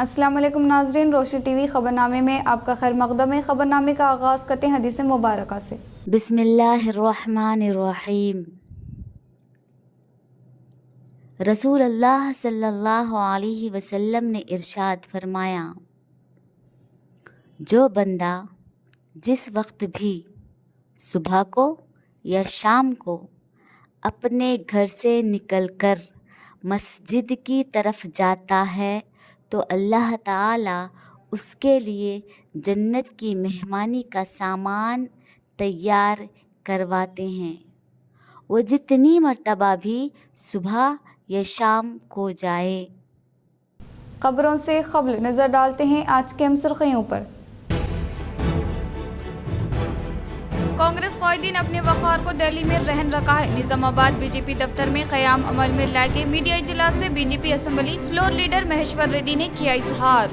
अस्सलाम वालेकुम नाज़रीन, रोशनी टीवी खबरनामे में आपका खैर मक़दम है। खबरनामे का आगाज़ करते हैं हदीस मुबारक से। बिस्मिल्लाहिर्रहमानिर्रहीम। रसूल अल्लाह सल्लल्लाहु अलैहि वसल्लम ने इरशाद फरमाया, जो बंदा जिस वक्त भी सुबह को या शाम को अपने घर से निकलकर मस्जिद की तरफ जाता है तो अल्लाह ताला उसके लिए जन्नत की मेहमानी का सामान तैयार करवाते हैं। वो जितनी मर्तबा भी सुबह या शाम को जाए। खबरों से क़ब्ल नज़र डालते हैं आज के अहम सुर्ख़ियों पर। कांग्रेस कायदीन अपने वक़ार को दिल्ली में रहन रखा है। निजामाबाद बीजेपी दफ्तर में क़याम अमल में लाए मीडिया इजलास से BJP assembly floor leader Maheshwar Reddy ने किया इजहार।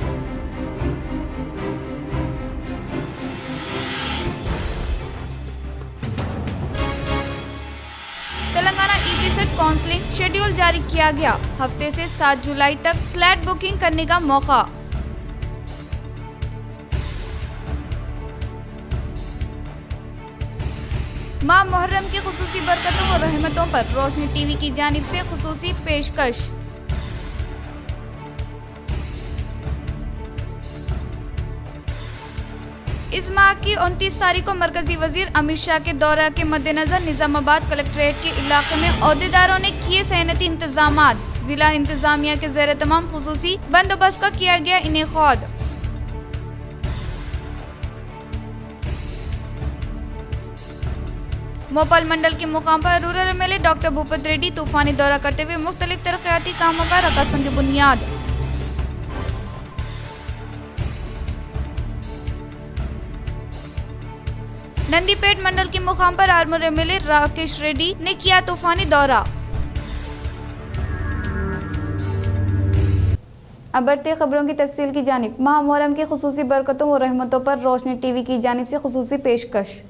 तेलंगाना ईपीसेट काउंसलिंग शेड्यूल जारी किया गया। हफ्ते से 7 जुलाई तक स्लैट बुकिंग करने का मौका। माह मुहर्रम की खुसूसी बरकतों व रहमतों पर रोशनी टीवी की जानिब से खुसूसी पेशकश। इस माह की 29 तारीख को मरकजी वजीर अमित शाह के दौरे के मद्देनजर निजामाबाद कलेक्ट्रेट के इलाके में ओहदेदारों ने किए सैनती इंतजामात। जिला इंतजामिया के ज़ेर तमाम खुसूसी बंदोबस्त का किया गया इनेकाद। मोपाल मंडल के मुकाम पर rural MLA doctor Bhupat Reddy तूफानी दौरा करते हुए मुख्तलिफ तरक्याती कामों का रखा संग बुनियाद। नंदीपेट मंडल के मुकाम पर आर्मूर एमएलए राकेश रेड्डी ने किया तूफानी दौरा। अब बढ़ते खबरों की तफसील की जानिब। माह मुहर्रम की खुसूसी बरकतों और रहमतों पर रोशनी टीवी की जानिब से खुसूसी पेशकश।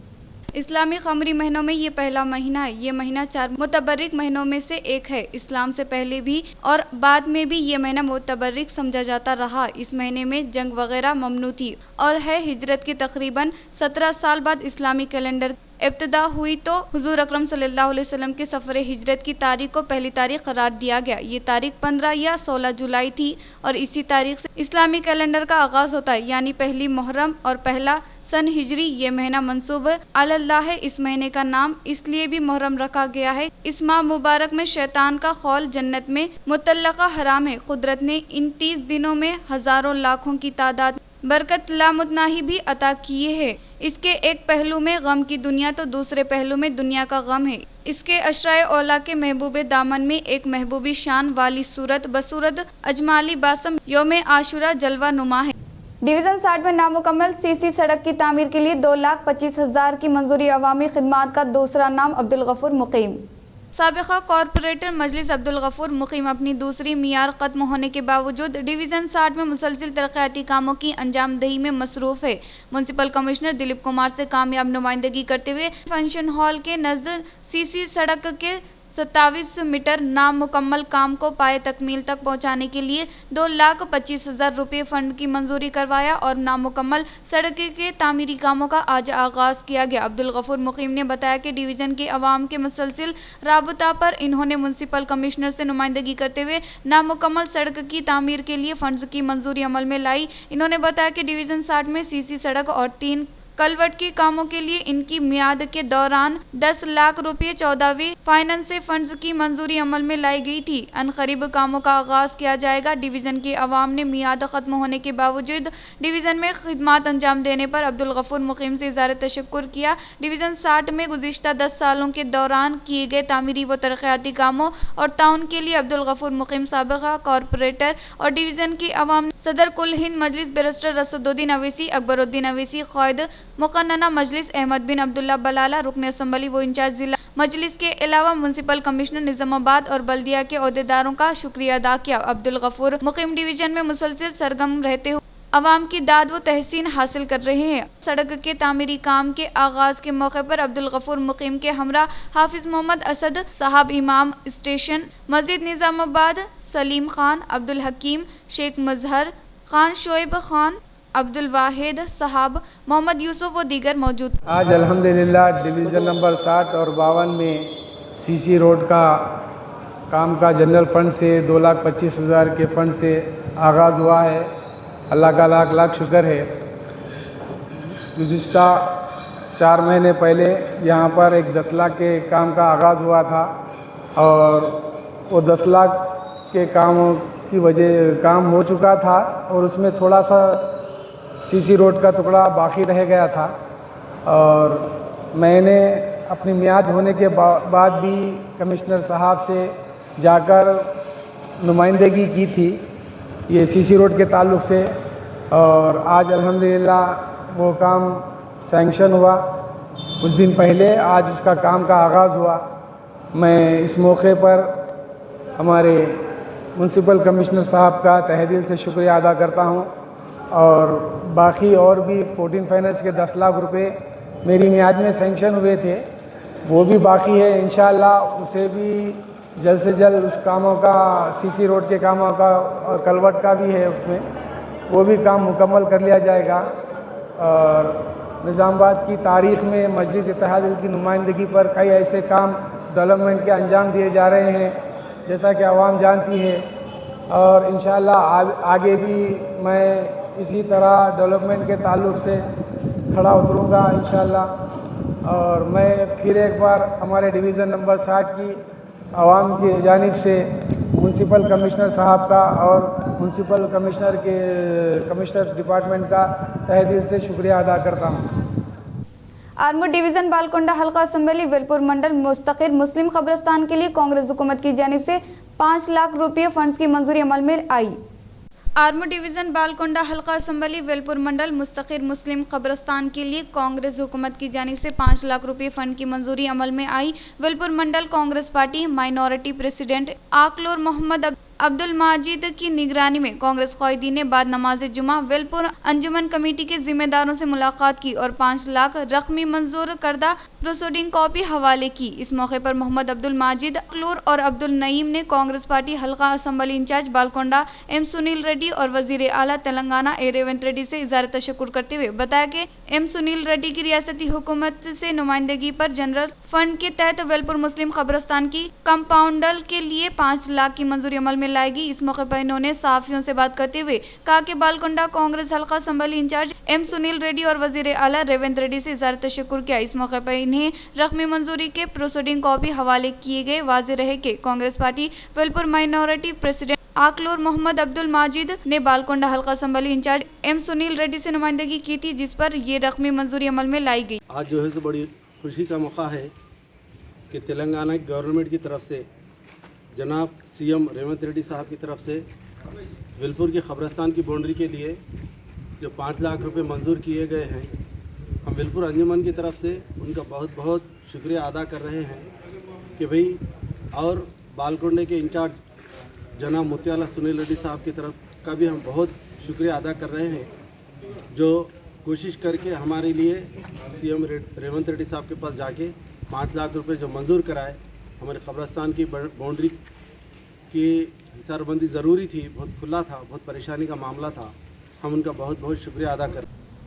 इस्लामी क़मरी महीनों में ये पहला महीना है। ये महीना 4 मुतबर्रिक महीनों में से एक है। इस्लाम से पहले भी और बाद में भी ये महीना मुतबर्रिक समझा जाता रहा। इस महीने में जंग वगैरह ममनू थी और है हिजरत के तकरीबन 17 साल बाद इस्लामी कैलेंडर इब्तिदा हुई तो हुजूर अकरम सल्लल्लाहु अलैहि वसल्लम के सफ़र हिजरत की तारीख को पहली तारीख करार दिया गया। ये तारीख 15 या 16 जुलाई थी और इसी तारीख से इस्लामी कैलेंडर का आगाज़ होता है, यानी पहली मुहर्रम और पहला सन हिजरी। ये महीना मंसूब अल्लाह है। इस महीने का नाम इसलिए भी मुहर्रम रखा गया है। इस माह मुबारक में शैतान का खौल जन्नत में मुतल्लका हराम है। कुदरत ने इन 30 दिनों में हजारों लाखों की तादाद बरकत लामुतनाही भी अता किए है। इसके एक पहलू में गम की दुनिया तो दूसरे पहलू में दुनिया का गम है। इसके अशराए औला के महबूबे दामन में एक महबूबी शान वाली सूरत बसूरत अजमाली बासम यौम आशुरा जलवा नुमा है। डिवीज़न 60 में नामुकम्मल सीसी सड़क की तामीर के लिए 2,25,000 की मंजूरी। अवामी खिदमात का दूसरा नाम अब्दुल गफूर मुकीम। साबिक़ा कॉरपोरेटर मजलिस अब्दुल गफूर मुकीम अपनी दूसरी मियार ख़त्म होने के बावजूद डिवीज़न 60 में मुसलसिल तरक्याती कामों की अंजामदही में मसरूफ़ है। म्युनिसिपल कमिश्नर दिलीप कुमार से कामयाब नुमाइंदगी करते हुए फंक्शन हॉल के नज़दीक सीसी सड़क के 27 मीटर नामुकम्मल काम को पाए तकमील तक पहुंचाने के लिए 2,25,000 रुपये फंड की मंजूरी करवाया और नामुकम्मल सड़क के तामीरी कामों का आज आगाज़ किया गया। अब्दुल गफूर मुकीम ने बताया कि डिवीज़न के अवाम के मुसलसिल राबता पर इन्होंने म्युनिसिपल कमिश्नर से नुमाइंदगी करते हुए नामुकम्मल सड़क की तामीर के लिए फंड्स की मंजूरी अमल में लाई। इन्होंने बताया कि डिवीज़न 60 में सीसी सड़क और 3 कलवट के कामों के लिए इनकी मियाद के दौरान 10 लाख रुपये 14वीं फाइनेंस से फंड्स की मंजूरी अमल में लाई गई थी। अनकरीब कामों का आगाज़ किया जाएगा। डिवीज़न के अवाम ने मियाद ख़त्म होने के बावजूद डिवीज़न में खिदमात अंजाम देने पर अब्दुल गफूर मुकीम से इज़हार तशक्कुर किया। डिवीज़न 60 में गुज़िश्ता 10 सालों के दौरान किए गए तामीरी व तरक्याती कामों और ताउन के लिए अब्दुल गफूर मुकीम साबिक़ा कॉरपोरेटर और डिवीज़न की अवाम सदर कुल हिंद मजलिस बैरिस्टर रसदुद्दीन अवैसी, अकबरुद्दीन अवैसी, क़ायद मुक़न्नना मजलिस अहमद बिन अब्दुल्ला बलाला, रुकन असम्बली व इंचार्ज जिला मजलिस के अलावा म्युनिसिपल कमिश्नर निजामाबाद और बल्दिया के ओहदेदारों का शुक्रिया अदा किया। अब्दुल गफूर मुकीम डिवीज़न में मुसलसिल सरगर्म रहते हुए अवाम की दाद व तहसीन हासिल कर रहे हैं। सड़क के तामीरी काम के आगाज़ के मौके पर अब्दुल गफूर मुकीम के हमरा हाफिज मोहम्मद असद साहब इमाम स्टेशन मस्जिद निजामाबाद, सलीम खान, अब्दुल हकीम, शेख मजहर, खान शोएब खान, अब्दुल वाहिद साहब, मोहम्मद यूसुफ व दीगर मौजूद। आज अल्हम्दुलिल्लाह डिवीज़न नंबर 60 और 52 में सीसी रोड का काम का जनरल फंड से 2,25,000 के फंड से आगाज़ हुआ है। अल्लाह का लाख लाख शुक्र है। गुज़िश्ता 4 महीने पहले यहाँ पर एक 10 लाख के काम का आगाज़ हुआ था और वो 10 लाख के काम की वजह काम हो चुका था और उसमें थोड़ा सा सीसी रोड का टुकड़ा बाकी रह गया था और मैंने अपनी मियाद होने के बाद भी कमिश्नर साहब से जाकर नुमाइंदगी की थी ये सीसी रोड के ताल्लुक़ से और आज अल्हम्दुलिल्लाह वो काम सैंक्शन हुआ। कुछ दिन पहले आज उसका काम का आगाज़ हुआ। मैं इस मौके पर हमारे म्युनिसिपल कमिश्नर साहब का तहे दिल से शुक्रिया अदा करता हूँ और बाकी और भी 14 फाइनेंस के 10 लाख रुपए मेरी मियाद में सैंक्शन हुए थे, वो भी बाकी है। इंशाअल्लाह उसे भी जल्द से जल्द उस कामों का सीसी रोड के कामों का और कलवट का भी है, उसमें वो भी काम मुकम्मल कर लिया जाएगा। और निज़ामाबाद की तारीख़ में मजलिस इत्तेहाद की नुमाइंदगी पर कई ऐसे काम डेवलपमेंट के अंजाम दिए जा रहे हैं जैसा कि आवाम जानती है और इंशाअल्लाह आगे भी मैं इसी तरह डेवलपमेंट के ताल्लुक़ से खड़ा उतरूँगा इंशाअल्लाह। और मैं फिर एक बार हमारे डिवीज़न नंबर 60 की आवाम की जानिब से म्युनिसिपल कमिश्नर साहब का और म्युनिसिपल कमिश्नर डिपार्टमेंट का तहे दिल से शुक्रिया अदा करता हूँ। आर्मूर डिवीज़न बालकोंडा हल्का असम्बली वेलपुर मंडल मुस्तकिल मुस्लिम कब्रिस्तान के लिए कांग्रेस हुकूमत की जानिब से 5 लाख रुपये फंड्स की मंजूरी अमल में आई। आर्मूर डिवीज़न बालकोंडा हल्का असम्बली वेलपुर मंडल मुस्तकिल मुस्लिम कब्रिस्तान के लिए कांग्रेस हुकूमत की जानिब से 5 लाख रुपये फंड की मंजूरी अमल में आई। Velpur mandal Congress party minority president Akloor Mohammad Abdul Majid की निगरानी में कांग्रेस क़ायदीन ने बाद नमाज जुमा वेलपुर अंजुमन कमेटी के जिम्मेदारों से मुलाकात की और 5 लाख रकमी मंजूर करदा प्रोसीडिंग कॉपी हवाले की। इस मौके पर मोहम्मद अब्दुल माजिद अकलूर और अब्दुल नईम ने कांग्रेस पार्टी हल्का assembly incharge Balkonda M Sunil Reddy और वजीर आला तेलंगाना ए रेवंत रेड्डी से इज़हार तशक्कुर करते हुए बताया कि एम सुनील रेड्डी की रियासती हुकूमत से नुमाइंदगी पर जनरल फंड के तहत वेलपुर मुस्लिम कब्रिस्तान की कंपाउंडल के लिए 5 लाख की मंजूरी अमल में लाएगी। इस मौके पर इन्होंने सहाफियों से बात करते हुए कहा कि बालकोंडा कांग्रेस हल्का assembly incharge M Sunil Reddy और वजीर आला रेवंत रेड्डी से इज़हार तशक्कुर किया। इस मौके पर इन्हें रकमी मंजूरी के प्रोसीडिंग कॉपी हवाले किए गए। वाज़ेह रहे कि Congress party Velpur minority president Akloor Mohammad Abdul Majid ने बालकोंडा हल्का assembly incharge M Sunil Reddy से नुमाइंदगी की थी, जिस पर ये रकमी मंजूरी अमल में लाई गई। आज जो है तो बड़ी खुशी का मौका है कि तेलंगाना गवर्नमेंट की तरफ से जनाब सीएम रेवंत रेड्डी साहब की तरफ से वेलपुर के कब्रिस्तान की बाउंड्री के लिए जो 5 लाख रुपए मंजूर किए गए हैं, हम वेलपुर अंजुमन की तरफ से उनका बहुत बहुत शुक्रिया अदा कर रहे हैं कि भाई, और बालकोंडे के इंचार्ज जनाब मुत्याला सुनील रेड्डी साहब की तरफ का भी हम बहुत शुक्रिया अदा कर रहे हैं, जो कोशिश करके हमारे लिए सीएम रेवंत रेड्डी साहब के पास जाके 5 लाख रुपए जो मंजूर कराए। हमारे कब्रिस्तान की बाउंड्री की हिसारबंदी ज़रूरी थी, बहुत खुला था, बहुत परेशानी का मामला था। हम उनका बहुत बहुत शुक्रिया अदा कर।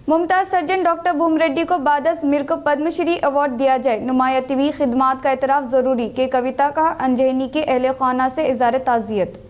मुमताज़ सर्जन डॉक्टर भूम रेड्डी को बादस मिर को पद्मश्री अवार्ड दिया जाए। नुमाया तिबी खिदमात का एतराफ़ ज़रूरी के कविता का अंजहनी के अहले खाना से इज़हार ताज़ियत।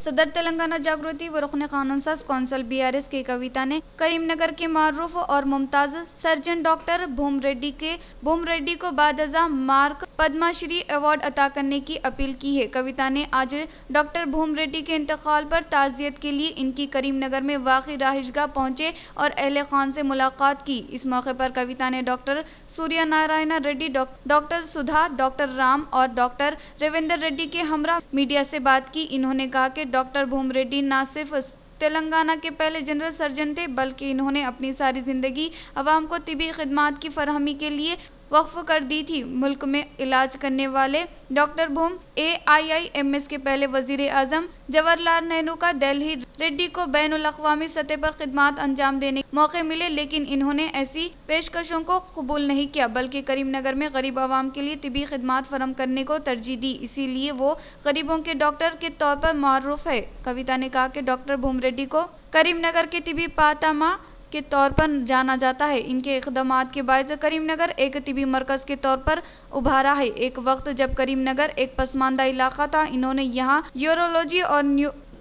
सदर तेलंगाना जागृति व रुकन कानून साज कौंसल BRS की कविता ने करीमनगर के मारूफ और मुमताज़ सर्जन डॉक्टर भूम रेड्डी को बादज़ा मार्क पद्मश्री अवार्ड अता करने की अपील की है। कविता ने आज डॉक्टर भूम रेड्डी के इंतकाल पर ताज़ियत के लिए इनकी करीमनगर में वाक़ई राहिशगाह पहुँचे और अहले खान से मुलाकात की। इस मौके पर कविता ने डॉक्टर सूर्य नारायण रेड्डी, डॉक्टर सुधा, डॉक्टर राम और डॉक्टर रेवेंद्र रेड्डी के हमरा मीडिया से बात की। इन्होंने कहा कि डॉक्टर भूम रेड्डी न सिर्फ तेलंगाना के पहले जनरल सर्जन थे, बल्कि इन्होंने अपनी सारी ज़िंदगी अवाम को तिबी खिदमात की फरहमी के लिए वक्फ कर दी थी। मुल्क में इलाज करने वाले डॉक्टर भूम AIIMS के पहले वजीर आजम जवाहरलाल नेहरू का दिल्ली रेड्डी को बैनुल अक़वामी सतह पर खिदमात अंजाम देने के मौके मिले, लेकिन इन्होंने ऐसी पेशकशों को कबूल नहीं किया, बल्कि करीमनगर में गरीब आवाम के लिए तिबी खिदमात फराहम करने को तरजीह दी। इसीलिए वो गरीबों के डॉक्टर के तौर पर मारूफ है। कविता ने कहा कि डॉक्टर भूम रेड्डी को करीमनगर के तिबी पातामा के तौर पर जाना जाता है। इनके इक़दामात के बायस करीमनगर एक तिबी मरकज़ के तौर पर उभारा है। एक वक्त जब करीमनगर एक पसमानदा इलाका था, इन्होंने यहाँ यूरोलॉजी और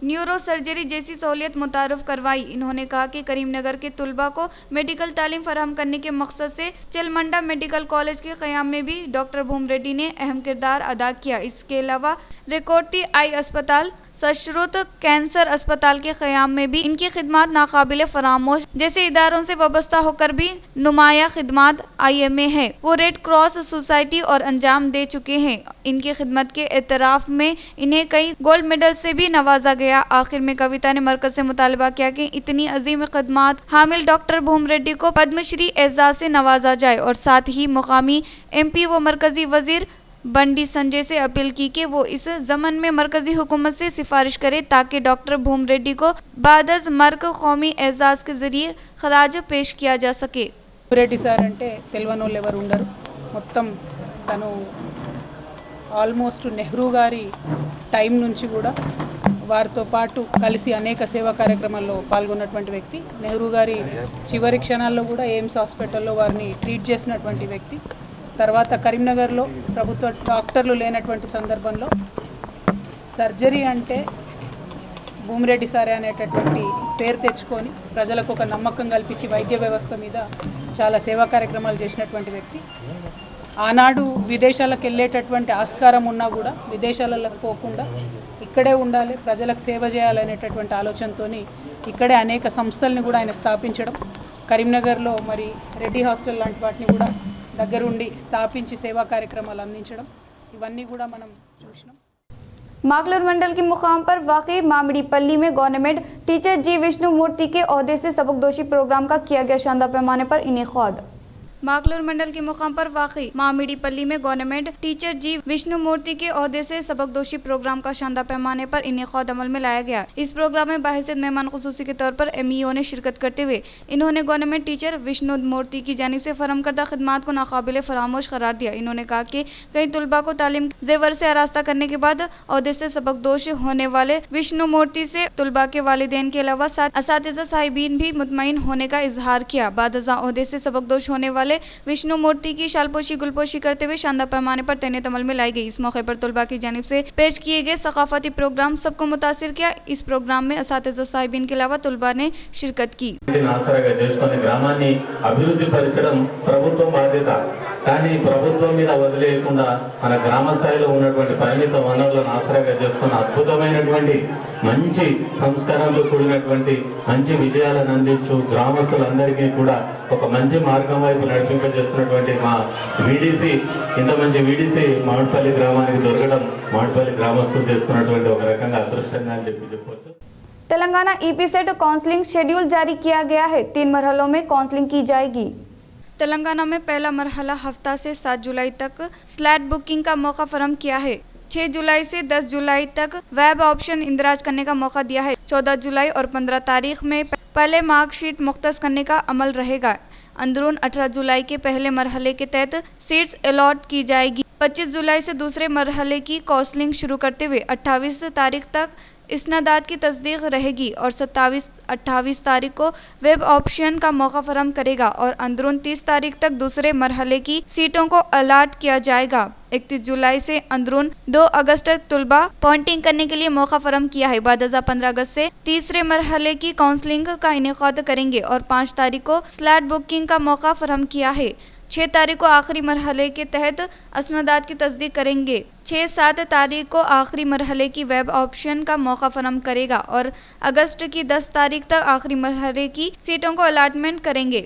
न्यूरो सर्जरी जैसी सहूलियत मुतारफ़ करवाई। इन्होंने कहा कि करीमनगर के तुलबा को मेडिकल तालीम फराहम करने के मकसद से चिलमंडा मेडिकल कॉलेज के क़याम में भी डॉक्टर भूम रेड्डी ने अहम किरदार अदा किया। इसके अलावा रिकॉर्ती आई अस्पताल, सश्रुत कैंसर अस्पताल के क़याम में भी इनकी खिदमात नाकाबिले फरामोश जैसे इदारों से वाबस्ता होकर भी नुमाया खिदमात IMA है। वो रेड क्रॉस सोसाइटी और अंजाम दे चुके हैं। इनकी खिदमत के एतराफ़ में इन्हें कई गोल्ड मेडल से भी नवाजा गया। आखिर में कविता ने मरकज़ से मुतालबा किया कि इतनी अजीम खिदमात हामिल डॉक्टर भूम रेड्डी को पद्मश्री एजाज़ से नवाजा जाए और साथ ही मुकामी MP व मरकज़ी वज़ीर बंडी संजय से अपील की कि वो इस ज़मन में मरकज़ी हुकूमत से सिफारिश करे ताकि डॉक्टर भूम रेड्डी को बादज मर्क कौमी एजाज़ के ज़रिए खराज पेश किया जा सके। రెడ్డి సార్ అంటే తెలియనోళ్ళు ఎవరు ఉండరు. మొత్తం తను ఆల్మోస్ట్ నెహ్రూ గారి టైం నుంచి కూడా వారితో పాటు కలిసి అనేక సేవా కార్యక్రమాల్లో పాల్గొన్నటువంటి వ్యక్తి. నెహ్రూ గారి చివరి క్షణాల్లో కూడా ఎయిమ్స్ హాస్పిటల్లో వారిని ట్రీట్ చేసినటువంటి వ్యక్తి. తర్వాత కరీంనగర్లో ప్రభుత్వ డాక్టర్లు లేనటువంటి సందర్భంలో సర్జరీ అంటే భూమిరెడ్డి సారే అనేటటువంటి పేరు తెచ్చుకొని ప్రజలకు ఒక నమ్మకం కల్పించి వైద్య వ్యవస్థ మీద చాలా సేవా కార్యక్రమాలు చేసినటువంటి వ్యక్తి. ఆనాడు విదేశాలకు వెళ్ళేటటువంటి ఆస్కారం ఉన్నా కూడా విదేశాలకు పోకుండా ఇక్కడే ఉండాలి, ప్రజలకు సేవ చేయాలనేటటువంటి ఆలోచనతో ఇక్కడే అనేక సంస్థల్ని కూడా ఆయన స్థాపించడం, కరీంనగర్లో మరి రెడ్డి హాస్టల్ లాంటి వాటిని కూడా దగ్గరుండి స్థాపించి సేవా కార్యక్రమాలు అందించడం, ఇవన్నీ కూడా మనం చూసినాం. मागलूर मंडल के मुकाम पर वाक़ई मामिड़ीपल्ली में गवर्नमेंट टीचर जी विष्णु मूर्ति के ओहदे से सबकदोशी प्रोग्राम का किया गया शानदार पैमाने पर इनेकाद। मागलूर मंडल के मुकाम पर वाक़ई मामिड़ीपल्ली में गवर्नमेंट टीचर जी विष्णु मूर्ति के ओहदे से सबकदोशी प्रोग्राम का शानदार पैमाने पर इनेकाद अमल में लाया गया। इस प्रोग्राम में बाहिसियत मेहमान खुसूसी के तौर पर MEO ने शिरकत करते हुए इन्होंने गवर्नमेंट टीचर विष्णु मूर्ति की जानिब से फराहम करदा खिदमात को नाकाबिले फरामोश करार दिया। इन्होंने कहा कि कई तुलबा को तालीम जेवर से आरास्ता करने के बाद ओहदे से सबकदोश होने वाले विष्णु मूर्ति से तुलबा के वालिदैन के अलावा असातिज़ा साहिबीन भी मुतमईन होने का इजहार किया। बादज़ा ओहदे से सबकदोश होने वाले विष्णु मूर्ति की शालपोशी गुलपोशी करते हुए शानदार पैमाने पर तैनात अमल में लाई गई। इस मौके पर तुलबा की जानिब से पेश किए गए सकाफती प्रोग्राम सबको मुतासिर किया। इस प्रोग्राम में असातिज़ा साहिबीन के अलावा तुलबा ने शिरकत की। గ్రామాన్ని అభివృద్ధి పరచడం ప్రభుత్వం బాధ్యత, కానీ ప్రభుత్వం మీద వదిలేయకుండా మన గ్రామ స్థాయిలో ఉన్నటువంటి పరిమిత వనరులను ఆసరాగా చేసుకున్న అద్భుతమైనటువంటి మంచి సంస్కారంతో కూడినటువంటి మంచి విజయాలను అందించు గ్రామస్తులందరికీ కూడా ఒక మంచి మార్గం వైపు నడిపింపజేస్తున్నటువంటి మా వీడీసీ, ఇంత మంచి వీడీసీ మామిడిపల్లి గ్రామానికి దొరకడం మామిడిపల్లి గ్రామస్తులు చేసుకున్నటువంటి ఒక రకంగా అదృష్టంగా అని చెప్పవచ్చు. तेलंगाना EPSET काउंसलिंग शेड्यूल जारी किया गया है। 3 मरहलों में काउंसलिंग की जाएगी। तेलंगाना में पहला मरहला हफ्ता से 7 जुलाई तक स्लॉट बुकिंग का मौका फराहम किया है। 6 जुलाई से 10 जुलाई तक वेब ऑप्शन इंदराज करने का मौका दिया है। 14 जुलाई और 15 तारीख में पहले मार्कशीट मुख्तस करने का अमल रहेगा। अंदरून 18 जुलाई के पहले मरहले के तहत सीट्स अलॉट की जाएगी। 25 जुलाई से दूसरे मरहले की काउंसलिंग शुरू करते हुए 28 तारीख तक इसनादात की तस्दीक रहेगी और 27-28 तारीख को वेब ऑप्शन का मौका फराहम करेगा और अंदरून 30 तारीख तक दूसरे मरहले की सीटों को अलाट किया जाएगा। 31 जुलाई से अंदरून 2 अगस्त तक तुलबा पॉइंटिंग करने के लिए मौका फराहम किया है। बादज़ा 15 अगस्त से तीसरे मरहले की काउंसलिंग का इनेकाद करेंगे और 5 तारीख को स्लॉट बुकिंग का मौका फराहम किया है। 6 तारीख को आखिरी मरहले के तहत असनादात की तस्दीक करेंगे। 6-7 तारीख को आखिरी मरहले की वेब ऑप्शन का मौका फराहम करेगा और अगस्त की 10 तारीख तक आखिरी मरहले की सीटों को अलाटमेंट करेंगे।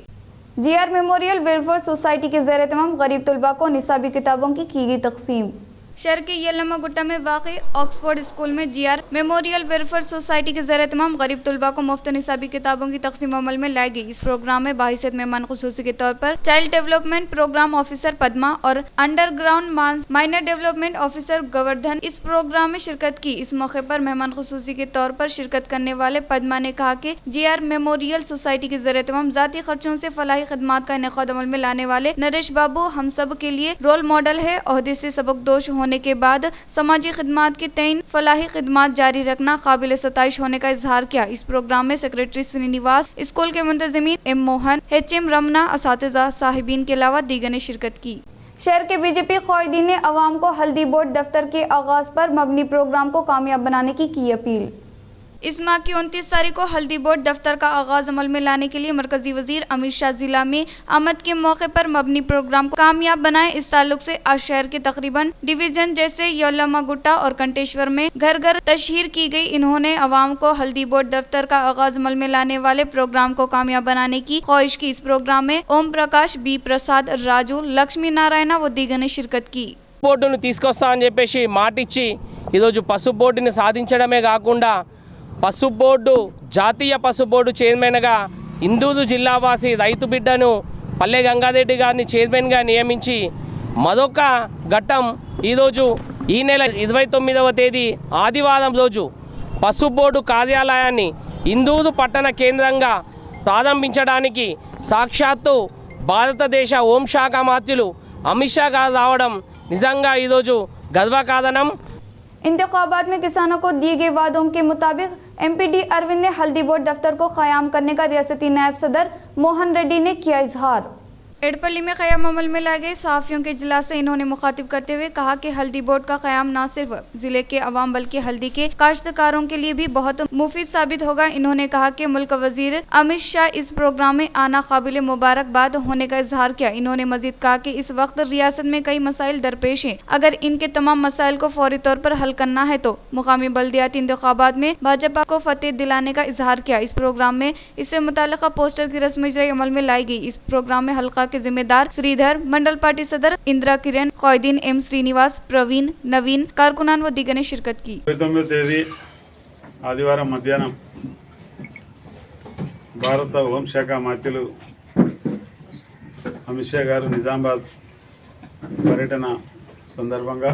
GR मेमोरियल वेलफेयर सोसाइटी के ज़ेर-ए-तमाम गरीब तुलबा को निसाबी किताबों की गई तकसीम। शहर के यल्लमा गुट्टा में वाक़ई ऑक्सफोर्ड स्कूल में जीआर मेमोरियल वेलफेयर सोसाइटी के ज़रिए तमाम गरीब तलबा को मुफ्त निसाबी किताबों की तकसीम अमल में लाई गई। इस प्रोग्राम में बाहिसियत मेहमान खुसूसी के तौर पर child development program officer Padma और underground minor development officer Govardhan इस प्रोग्राम में शिरकत की। इस मौके पर मेहमान खुसूसी के तौर पर शिरकत करने वाले पद्मा ने कहा कि जीआर मेमोरियल सोसाइटी के जरिए तमाम जाती खर्चों से फलाही खदमात का इनेकाद अमल में लाने वाले नरेश बाबू हम सब के लिए रोल मॉडल है। ओहदे से सबकदोश होने के बाद समाजी खिदमात के तयन फलाही खिदमात जारी रखना काबिल सताइश होने का इजहार किया। इस प्रोग्राम में सेक्रेटरी श्रीनिवास, स्कूल के मुंतजिमीन एम मोहन, एचएम रमना, असातिज़ा साहिबीन के अलावा दीगर ने शिरकत की। शहर के बीजेपी क़ायदीन ने अवाम को हल्दी बोर्ड दफ्तर के आगाज पर मबनी प्रोग्राम को कामयाब बनाने की अपील। इस माह की 29 तारीख को हल्दी बोर्ड दफ्तर का आगाज अमल में लाने के लिए मरकजी वजीर अमित शाह जिला में आमद के मौके पर मबनी प्रोग्राम को कामयाब बनाए। इस ताल्लुक से आज शहर के तकरीबन डिवीजन जैसे यल्लमा गुट्टा और कंटेश्वर में घर घर तशहीर की गई। इन्होंने अवाम को हल्दी बोर्ड दफ्तर का आगाज अमल में लाने वाले प्रोग्राम को कामयाब बनाने की ख्वाहिश की। इस प्रोग्राम में ओम प्रकाश, बी प्रसाद, राजू, लक्ष्मी नारायण व दीगर ने शिरकत की। బోర్డును తీసుకొస్తా అని చెప్పేసి మాటిచ్చి ఈరోజు పసుపు బోర్డుని సాధించడమే కాకుండా పసుపు బోర్డు జాతీయ పసుపు బోర్డు చైర్మన్గా ఇందూరు జిల్లావాసి రైతు బిడ్డను పల్లె గంగారెడ్డి గారిని చైర్మన్గా నియమించి మరొక ఘట్టం ఈరోజు ఈ నెల 29వ తేదీ ఆదివారం రోజు పసుపు బోర్డు కార్యాలయాన్ని ఇందూరు పట్టణ కేంద్రంగా ప్రారంభించడానికి సాక్షాత్తు భారతదేశ హోంశాఖ మంత్రులు అమిత్ షా గారు రావడం నిజంగా ఈరోజు గర్వకారణం। इंतखाबात में किसानों को दिए गए वादों के मुताबिक एमपीडी अरविंद ने हल्दी बोर्ड दफ्तर को क़याम करने का रियासती नायब सदर मोहन रेड्डी ने किया इजहार। एडपल्ली में क़याम अमल में लाए गए सहाफ़ियों के इजलास से इन्होंने मुखातिब करते हुए कहा कि हल्दी बोर्ड का क़याम न सिर्फ ज़िले के अवाम बल्कि हल्दी के काश्तकारों के लिए भी बहुत मुफीद साबित होगा। इन्होंने कहा कि मुल्क वजीर अमित शाह इस प्रोग्राम में आना काबिल मुबारकबाद होने का इजहार किया। इन्होंने मजीद कहा कि इस वक्त रियासत में कई मसाइल दरपेश हैं, अगर इनके तमाम मसाइल को फौरी तौर पर हल करना है तो मुकामी बल्दियाती इंतखाबात में भाजपा को फतेह दिलाने का इजहार किया। इस प्रोग्राम में इससे मुताल्लिक़ पोस्टर की रस्म इजराई अमल में लाई गई। इस प्रोग्राम में हल्का के जिम्मेदार श्रीधर, मंडल पार्टी सदर इंदिरा किरण, क़ायदीन एम श्रीनिवास, प्रवीण, नवीन, कारकुनान व दीगर ने शिरकत की। 29వ తేదీ ఆదివారం మధ్యాహ్నం భారత హోంశాఖ మంత్రులు అమిత్ షా గారు నిజామాబాద్ పర్యటన సందర్భంగా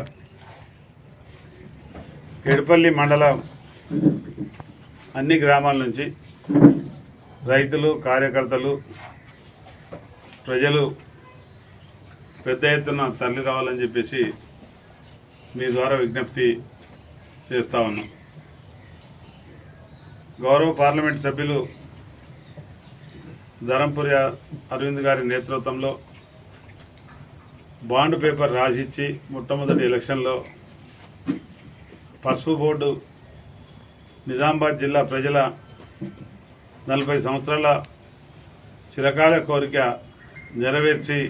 ఎడపల్లి మండలం అన్ని గ్రామాల నుంచి రైతులు, కార్యకర్తలు, ప్రజలు పెద్ద ఎత్తున తరలి రావాలని చెప్పేసి మీ ద్వారా విజ్ఞప్తి చేస్తా ఉన్నాం। గౌరవ పార్లమెంట్ సభ్యులు ధరంపురి అరవింద్ గారి నేతృత్వంలో బాండ్ పేపర్ రాసిచ్చి మొట్టమొదటి ఎలక్షన్లో పసుపు బోర్డు నిజామాబాద్ జిల్లా ప్రజల 40 సంవత్సరాల చిరకాల కోరిక నెరవేర్చి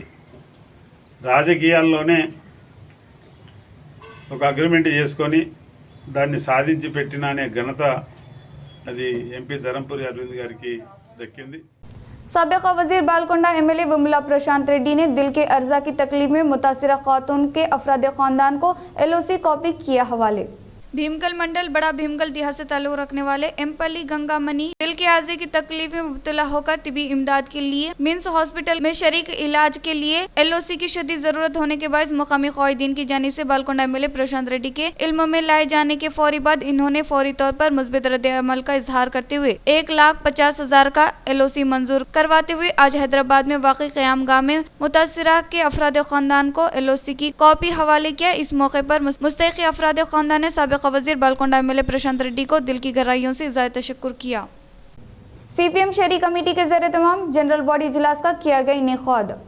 రాజకీయాల్లోనే ఒక అగ్రిమెంట్ చేసుకొని దాన్ని సాధించి పెట్టిన అనే ఘనత అది ఎంపీ ధరంపురి అరవింద్ గారికి దక్కింది। साबिक़ा वज़ीर बालकोंडा एमएलए विमला प्रशांत रेड्डी ने दिल के अर्जा की तकलीफ में मुतासिरा खातून के अफराद ख़ानदान को एलओसी कॉपी किया हवाले। भीमगल मंडल बड़ा भीमगल देहात से ताल्लुक़ रखने वाले एमपली गंगा मनी दिल के आर्जे की तकलीफ में मुब्तला होकर तिबी इमदाद के लिए मिन्स हॉस्पिटल में शरीक इलाज के लिए एलओसी की शदीद जरूरत होने के बाद मुकामी क़ायदीन की जानिब से बालकोंडा एमएलए प्रशांत रेड्डी के इल्म में लाए जाने के फौरी बाद इन्होंने फौरी तौर पर मुस्बित रद्द-ए-अमल का इजहार करते हुए 1,50,000 का एलओसी मंजूर करवाते हुए आज हैदराबाद में वाक़ई क़यामगाह में मुतासिरा के अफराद ख़ानदान को एलओसी की कॉपी हवाले किया। इस मौके पर मुस्तहिक़ अफराद ख़ानदान ने साबिक़ वज़ीर बालकोंडा एमएलए प्रशांत रेड्डी को दिल की गहराइयों से इज़हार तशक्कुर किया। सीपीएम शहरी कमेटी के ज़रिए तमाम जनरल बॉडी इजलास का किया गया इनेकाद।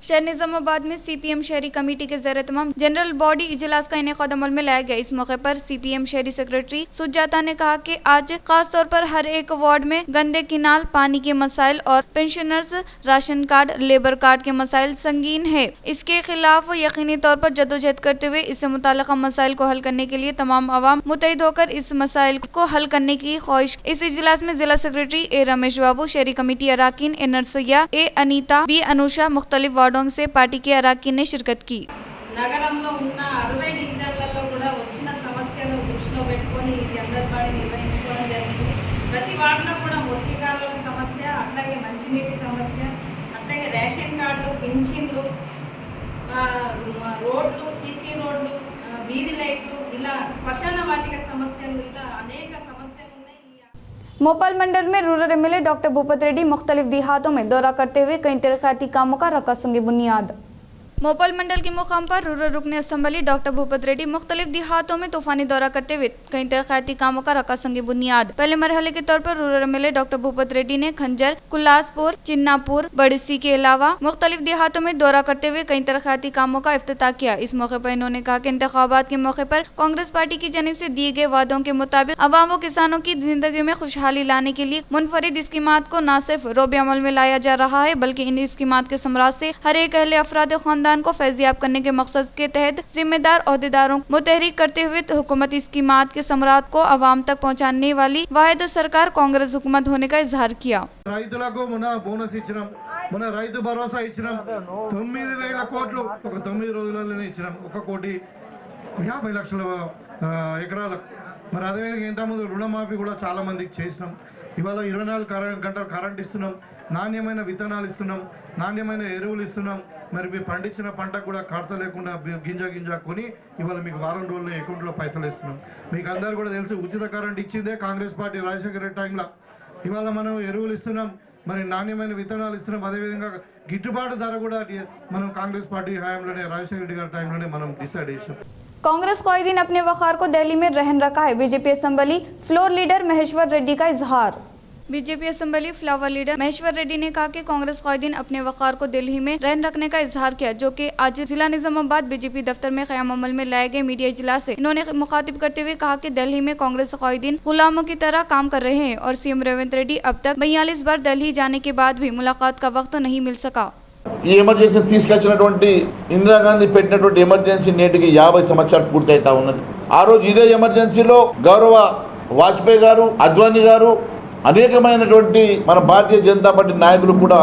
शहर निजामाबाद में सीपीएम शहरी कमेटी के ज़रिए तमाम जनरल बॉडी इजलास का इनेकाद अमल में लाया गया। इस मौके पर सीपीएम शहरी सेक्रेटरी सुजाता ने कहा कि आज खास तौर पर हर एक वार्ड में गंदे किनाल, पानी के मसाइल और pensioners ration card, labour card के मसाइल संगीन है। इसके खिलाफ यकीनी तौर पर जदोजहद करते हुए इससे मुताल्लिक़ मसाइल को हल करने के लिए तमाम आवाम मुत्तहिद होकर इस मसाइल को हल करने की ख्वाहिश। इस इजलास में जिला सेक्रेटरी ए रमेश बाबू, शहरी कमेटी अराकीन ए नरसैया, ए अनीता, बी अनुषा, मुख्तलिफ वार्डों से पार्टी के अराकीन ने शिरकत की। నగరంలో ఉన్న 60 డివిజన్ తీసుకొని ఈ జనరల్ బాడీ నిర్వహించుకోవడం జరిగింది. ప్రతి వార్డులో కూడా మురికి కాలువల సమస్య, అట్లాగే మంచినీటి సమస్య, అట్లాగే రేషన్ కార్డులు, పింఛన్లు, రోడ్లు, సీసీ రోడ్లు, వీధి లైట్లు, ఇలా శ్మశాన వాటిక సమస్యలు, ఇలా అనేక సమస్యలు ఉన్నాయి. मोपाल मंडल में rural MLA doctor Bhupat Reddy मुख्तलिफ देहातों में दौरा करते हुए कई तरक्याती कामों का रखा संग बुनियाद। मोपाल मंडल के मुकाम पर रूरल रुकन असम्बली डॉक्टर भूपत रेड्डी मुख्तलिफ देहातों में तूफानी दौरा करते हुए कई तरक्याती कामों का रखा संग बुनियाद। पहले मरहले के तौर पर rural MLA doctor Bhupat Reddy ने खंजर, कुलासपुर, चिन्नापुर, बड़सी के अलावा मुख्तलिफ देहातों में दौरा करते हुए कई तरक्याती कामों का इफ्तिताह किया। इस मौके पर इन्होंने कहा कि इंतखाबात के मौके पर कांग्रेस पार्टी की जानिब से दिए गए वादों के मुताबिक अवाम व किसानों की जिंदगी में खुशहाली लाने के लिए मुनफरिद स्कीमात को न सिर्फ रोबे अमल में लाया जा रहा है, बल्कि इन स्कीमात के समराज से हर एक अहले अफराद खानदान को फैजियाब करने के मकसद के तहत जिम्मेदार ओहदेदारों मुतहरिक करते हुए हुकूमत स्कीमात के समरात को अवाम तक पहुँचाने वाली वाहिद सरकार कांग्रेस हुकूमत होने का इजहार किया। రైతులకు బోనస్ ఇచ్చినాం, మన రైతు భరోసా ఇచ్చినాం, 9,000 కోట్లు ఒక 9 రోజులలోనే ఇచ్చినాం, 1,50,00,000 ఎకరాలకు. మరి అదేవిధంగా ఇంతకుముందు రుణమాఫీ కూడా చాలా మందికి చేసినాం. ఇవాళ 24 గంటలు కరెంట్ ఇస్తున్నాం, నాణ్యమైన విత్తనాలు ఇస్తున్నాం, నాణ్యమైన ఎరువులు ఇస్తున్నాం. మరి మీరు పండించిన పంటకు కూడా కడత లేకుండా గింజ కొని ఇవాళ మీకు వారం రోజుల్లో అకౌంట్లో పైసలు ఇస్తున్నాం. మీకు అందరూ కూడా తెలుసు, ఉచిత కరెంట్ ఇచ్చిందే కాంగ్రెస్ పార్టీ రాజశేఖర రెడ్డి టైంలో. ఇవాళ మనం ఎరువులు ఇస్తున్నాం, మరి నాణ్యమైన విత్తనాలు ఇస్తున్నాం. అదేవిధంగా గిట్టుబాటు ధర కూడా మనం కాంగ్రెస్ పార్టీ హయాంలోనే రాజశేఖర రెడ్డి గారి టైంలోనే మనం డిసైడ్ చేసాం. कांग्रेस कायदीन अपने वक़ार को दिल्ली में रहन रखा है। BJP assembly floor leader Maheshwar Reddy का इजहार। BJP assembly flower leader Maheshwar Reddy ने कहा कि कांग्रेस कायदीन अपने वक़ार को दिल्ली में रहन रखने का इजहार किया, जो कि आज जिला निजामाबाद बीजेपी दफ्तर में क़याम अमल में लाए गए मीडिया इजलास से इन्होंने मुखातिब करते हुए कहा कि दिल्ली में कांग्रेस कायदीन गुलामों की तरह काम कर रहे हैं और सीएम रेवंत रेड्डी अब तक 42 बार दिल्ली जाने के बाद भी मुलाकात का वक्त नहीं मिल सका। ఈ ఎమర్జెన్సీ తీసుకొచ్చినటువంటి ఇందిరాగాంధీ పెట్టినటువంటి ఎమర్జెన్సీ నేటికి 50 సంవత్సరాలు పూర్తయితా ఉన్నది. ఆ రోజు ఇదే ఎమర్జెన్సీలో గౌరవ వాజ్పేయి గారు, అద్వానీ గారు, అనేకమైనటువంటి మన భారతీయ జనతా పార్టీ నాయకులు కూడా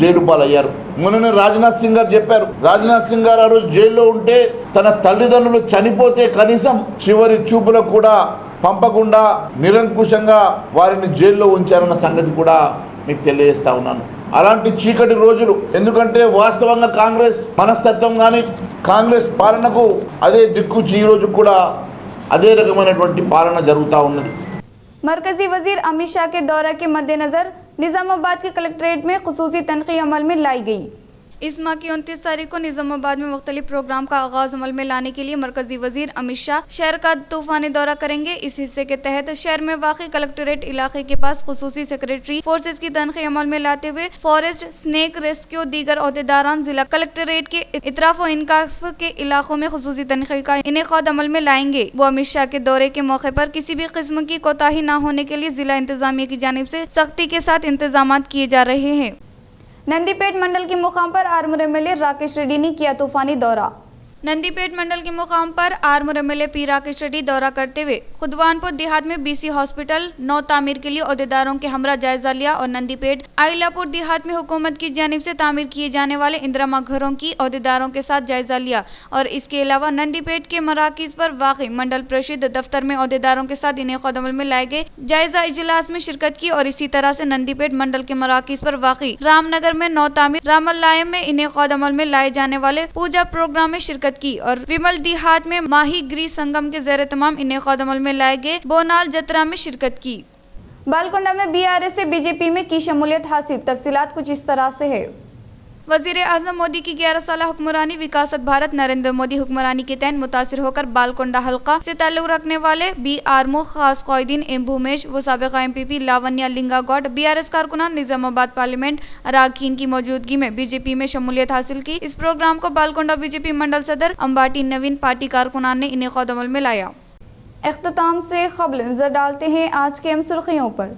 జైలు పాలయ్యారు. మొన్ననే రాజ్నాథ్ సింగ్ గారు చెప్పారు, రాజ్నాథ్ సింగ్ గారు ఆ రోజు జైల్లో ఉంటే తన తల్లిదండ్రులు చనిపోతే కనీసం చివరి చూపులకు కూడా పంపకుండా నిరంకుశంగా వారిని జైల్లో ఉంచారన్న సంగతి కూడా మీకు తెలియజేస్తా ఉన్నాను. అలాంటి చీకటి రోజులు, ఎందుకంటే వాస్తవంగా కాంగ్రెస్ మనస్తత్వం కానీ కాంగ్రెస్ పాలనకు అదే దిక్కు ఈ రోజు కూడా అదే రకమైనటువంటి పాలన జరుగుతూ ఉన్నది. मरकजी वजीर अमित शाह के दौरे के मद्देनजर निजामाबाद के कलेक्ट्रेट में खुसूसी तनक़ी अमल में लाई गई। इस माह की 29 तारीख को निजामाबाद में मुख्तलिफ प्रोग्राम का आगाज अमल में लाने के लिए मरकजी वजीर अमित शाह शहर का तूफानी दौरा करेंगे। इस हिस्से के तहत शहर में वाक़ई कलेक्ट्रेट इलाके के पास खुसूसी सेक्रेटरी फोर्सेज की तनख़ी अमल में लाते हुए फॉरेस्ट, स्नेक रेस्क्यू, दीगर ओहदेदारान जिला कलेक्ट्रेट के इतराफ व इनकाफ के इलाकों में खुसूसी तनख़ी का इनेकाद अमल में लाएंगे। वो अमित शाह के दौरे के मौके पर किसी भी किस्म की कोताही न होने के लिए जिला इंतजामिया की जानिब से सख्ती के साथ इंतजाम किए जा रहे हैं। नंदीपेट मंडल के मुकाम पर आर्मूर एमएलए राकेश रेड्डी ने किया तूफानी दौरा। नंदीपेट मंडल के मुकाम पर आर्मूर एमएलए पी राकेश रेड्डी दौरा करते हुए खुदवानपुर देहात में बीसी हॉस्पिटल नौ तामीर के लिए ओहदेदारों के हमरा जायजा लिया और नंदीपेट आइलापुर देहात में हुकूमत की जानिब से तामीर किए जाने वाले इंदिरामा घरों की ओहदेदारों के साथ जायजा लिया। और इसके अलावा नंदीपेट के मराकिज पर वाक़ई मंडल परिषद दफ्तर में ओहदेदारों के साथ इनेकाद अमल में लाए गए जायजा इजलास में शिरकत की। और इसी तरह से नंदीपेट मंडल के मराकिज पर वाक़ई रामनगर में नौ तामीर, रामल्लायम में इनेकाद अमल में लाए जाने वाले पूजा प्रोग्राम में शिरकत की। और विमल देहात में माही गिरी संगम के ज़ेर तमाम इनेकाद अमल में लाए गए बोनाल जतरा में शिरकत की। बालकोंडा में बीआरएस से बीजेपी में की शमूलियत हासिल, तफसीलात कुछ इस तरह से है। वज़ीर आज़म मोदी की 11 साल हुक्मरानी विकासत भारत नरेंद्र मोदी हुक्मरानी के तहत मुतासिर होकर बालकोंडा हल्का से ताल्लुक़ रखने वाले बी आर्मो खास कायदीन एम भूमेश व साबिक़ा एमपीपी लावण्या लिंगा गौड बीआरएस कारकुनान निजामाबाद पार्लियामेंट अराकीन की मौजूदगी में बीजेपी में शमूलियत हासिल की। इस प्रोग्राम को बालकोंडा बीजेपी मंडल सदर अंबाटी नवीन पार्टी कारकुनान ने इनेकाद अमल में लाया। इख्तिताम से ख़बर नजर डालते हैं आज के अहम सुर्खियों पर।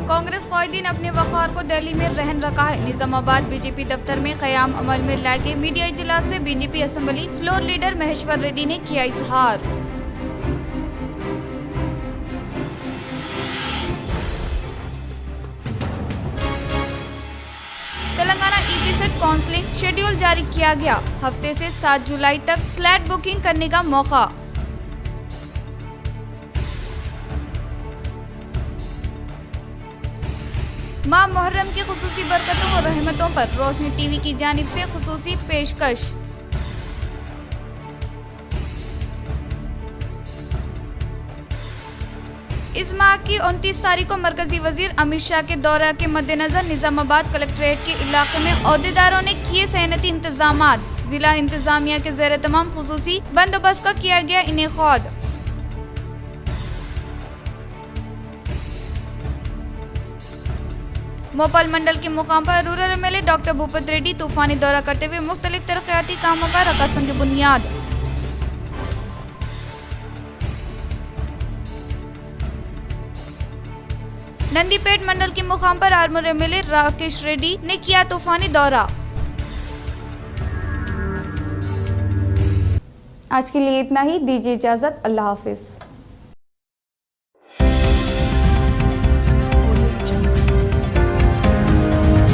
कांग्रेस कायदीन अपने वक़ार को दिल्ली में रहन रखा है। निजामाबाद बीजेपी दफ्तर में क़याम अमल में लाए गए मीडिया इजलास से BJP assembly floor leader Maheshwar Reddy ने किया इजहार। तेलंगाना प्रीसेट काउंसलिंग शेड्यूल जारी किया गया। हफ्ते से 7 जुलाई तक स्लैट बुकिंग करने का मौका। माह मुहर्रम की खुसूसी बरकतों और रहमतों पर रोशनी टीवी की जानिब से खुसूसी पेशकश। इस माह की 29 तारीख को मरकजी वजीर अमित शाह के दौरे के मद्देनजर निजामाबाद कलेक्ट्रेट के इलाके में अहदेदारों ने किए सैनती इंतजामात। जिला इंतजामिया के ज़ेर तमाम खुसूसी बंदोबस्त का किया गया इनेकाद। मोपाल मंडल के मुकाम पर rural MLA doctor Bhupat Reddy तूफानी दौरा करते हुए मुख्तलिफ तरक्याती कामों का रखा संग बुनियाद। नंदीपेट मंडल के मुकाम पर आर्मर एमएलए राकेश रेड्डी ने किया तूफानी दौरा। आज के लिए इतना ही, दीजिए इजाजत, अल्लाह हाफिज।